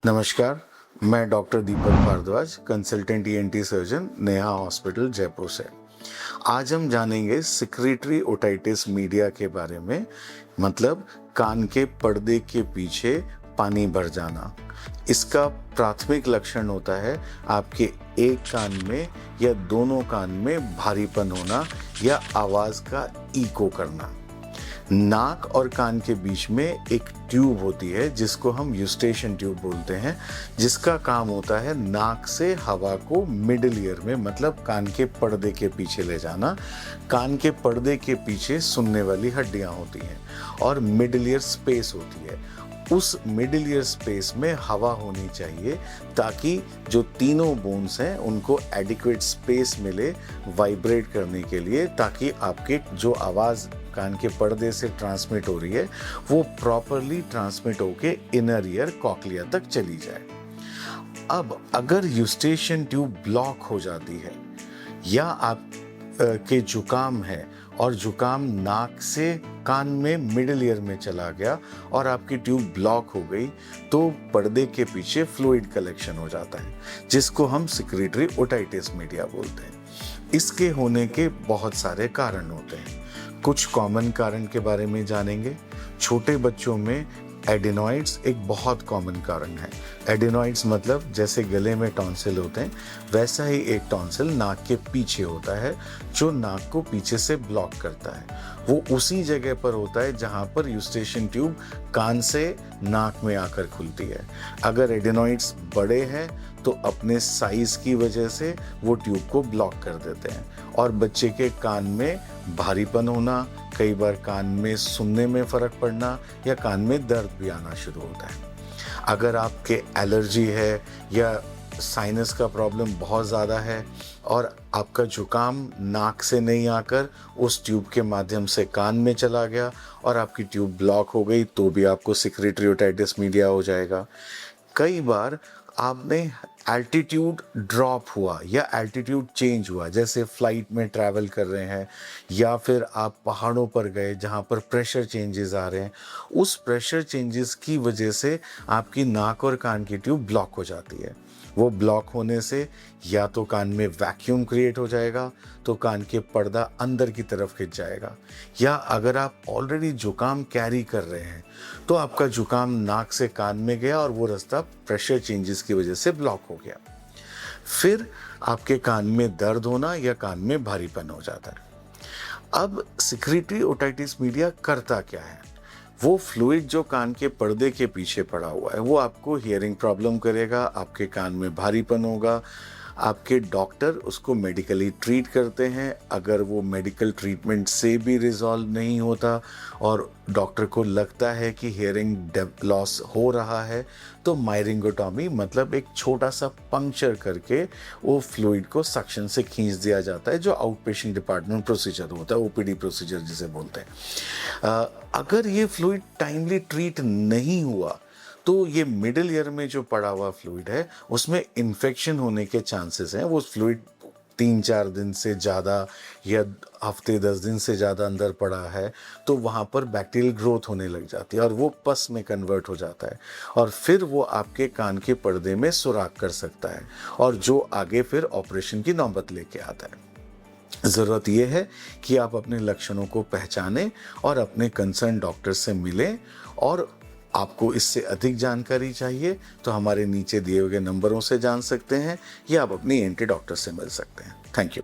नमस्कार, मैं doctor Deepak Bhardwaj, consultant ENT surgeon, Neha hospital Jaipur से। आज हम जानेंगे सेक्रेटरी ओटाइटिस मीडिया के बारे में, मतलब कान के पर्दे के पीछे पानी भर जाना। इसका प्राथमिक लक्षण होता है आपके एक कान में या दोनों कान में भारीपन होना या आवाज़ का इको करना। नाक और कान के बीच में एक ट्यूब होती है जिसको हम यूस्टेशन ट्यूब बोलते हैं, जिसका काम होता है नाक से हवा को मिडिल ईयर में, मतलब कान के पर्दे के पीछे ले जाना। कान के पर्दे के पीछे सुनने वाली हड्डियां होती हैं और मिडिल ईयर स्पेस होती है। उस मिडिल ईयर स्पेस में हवा होनी चाहिए ताकि जो तीनों बोन्स हैं उनको एडिक्वेट स्पेस मिले वाइब्रेट करने के लिए, ताकि आपके जो आवाज़ कान के पर्दे से ट्रांसमिट हो रही है वो प्रॉपरली ट्रांसमिट होके इनर ईयर कॉक्लिया तक चली जाए। अब अगर यूस्टेशन ट्यूब ब्लॉक हो जाती है या आप के जुकाम है और जुकाम नाक से कान में मिडिल ईयर में चला गया और आपकी ट्यूब ब्लॉक हो गई, तो पर्दे के पीछे फ्लूइड कलेक्शन हो जाता है जिसको हम सेक्रेटरी ओटाइटिस मीडिया बोलते हैं। इसके होने के बहुत सारे कारण होते हैं। कुछ कॉमन कारण के बारे में जानेंगे। छोटे बच्चों में एडिनॉइड्स एक बहुत कॉमन कारण है। एडिनॉइड्स मतलब जैसे गले में टॉन्सिल होते हैं, वैसा ही एक टॉन्सिल नाक के पीछे होता है जो नाक को पीछे से ब्लॉक करता है। वो उसी जगह पर होता है जहाँ पर यूस्टेशन ट्यूब कान से नाक में आकर खुलती है। अगर एडिनॉइड्स बड़े हैं तो अपने साइज की वजह से वो ट्यूब को ब्लॉक कर देते हैं और बच्चे के कान में भारीपन होना, कई बार कान में सुनने में फ़र्क पड़ना या कान में दर्द भी आना शुरू होता है। अगर आपके एलर्जी है या साइनस का प्रॉब्लम बहुत ज़्यादा है और आपका जुकाम नाक से नहीं आकर उस ट्यूब के माध्यम से कान में चला गया और आपकी ट्यूब ब्लॉक हो गई, तो भी आपको सेक्रेटरी ओटाइटिस मीडिया हो जाएगा। कई बार आपने एल्टीट्यूड ड्रॉप हुआ या एल्टीट्यूड चेंज हुआ, जैसे फ्लाइट में ट्रैवल कर रहे हैं या फिर आप पहाड़ों पर गए जहाँ पर प्रेशर चेंजेस आ रहे हैं, उस प्रेशर चेंजेस की वजह से आपकी नाक और कान की ट्यूब ब्लॉक हो जाती है। वो ब्लॉक होने से या तो कान में वैक्यूम क्रिएट हो जाएगा तो कान के पर्दा अंदर की तरफ खिंच जाएगा, या अगर आप ऑलरेडी जुकाम कैरी कर रहे हैं तो आपका जुकाम नाक से कान में गया और वो रास्ता प्रेशर चेंजेस की वजह से ब्लॉक हो गया। फिर आपके कान में दर्द होना या कान में भारीपन हो जाता है। अब सेक्रेटरी ओटाइटिस मीडिया करता क्या है? वो फ्लूइड जो कान के पर्दे के पीछे पड़ा हुआ है वो आपको हियरिंग प्रॉब्लम करेगा, आपके कान में भारीपन होगा। आपके डॉक्टर उसको मेडिकली ट्रीट करते हैं। अगर वो मेडिकल ट्रीटमेंट से भी रिजॉल्व नहीं होता और डॉक्टर को लगता है कि हियरिंग लॉस हो रहा है, तो मायरिंगोटॉमी मतलब एक छोटा सा पंक्चर करके वो फ्लूइड को सक्शन से खींच दिया जाता है, जो आउट पेशेंट डिपार्टमेंट प्रोसीजर होता है, ओपीडी प्रोसीजर जिसे बोलते हैं। अगर ये फ्लूइड टाइमली ट्रीट नहीं हुआ तो ये मिडिल ईयर में जो पड़ा हुआ फ्लूइड है उसमें इन्फेक्शन होने के चांसेस हैं। वो फ्लूइड 3-4 दिन से ज़्यादा या हफ्ते 10 दिन से ज़्यादा अंदर पड़ा है तो वहाँ पर बैक्टीरियल ग्रोथ होने लग जाती है और वो पस में कन्वर्ट हो जाता है और फिर वो आपके कान के पर्दे में सुराख कर सकता है और जो आगे फिर ऑपरेशन की नौबत लेके आता है। ज़रूरत यह है कि आप अपने लक्षणों को पहचानें और अपने कंसर्न डॉक्टर से मिलें, और आपको इससे अधिक जानकारी चाहिए तो हमारे नीचे दिए हुए नंबरों से जान सकते हैं या आप अपनी ईएनटी डॉक्टर से मिल सकते हैं। Thank you.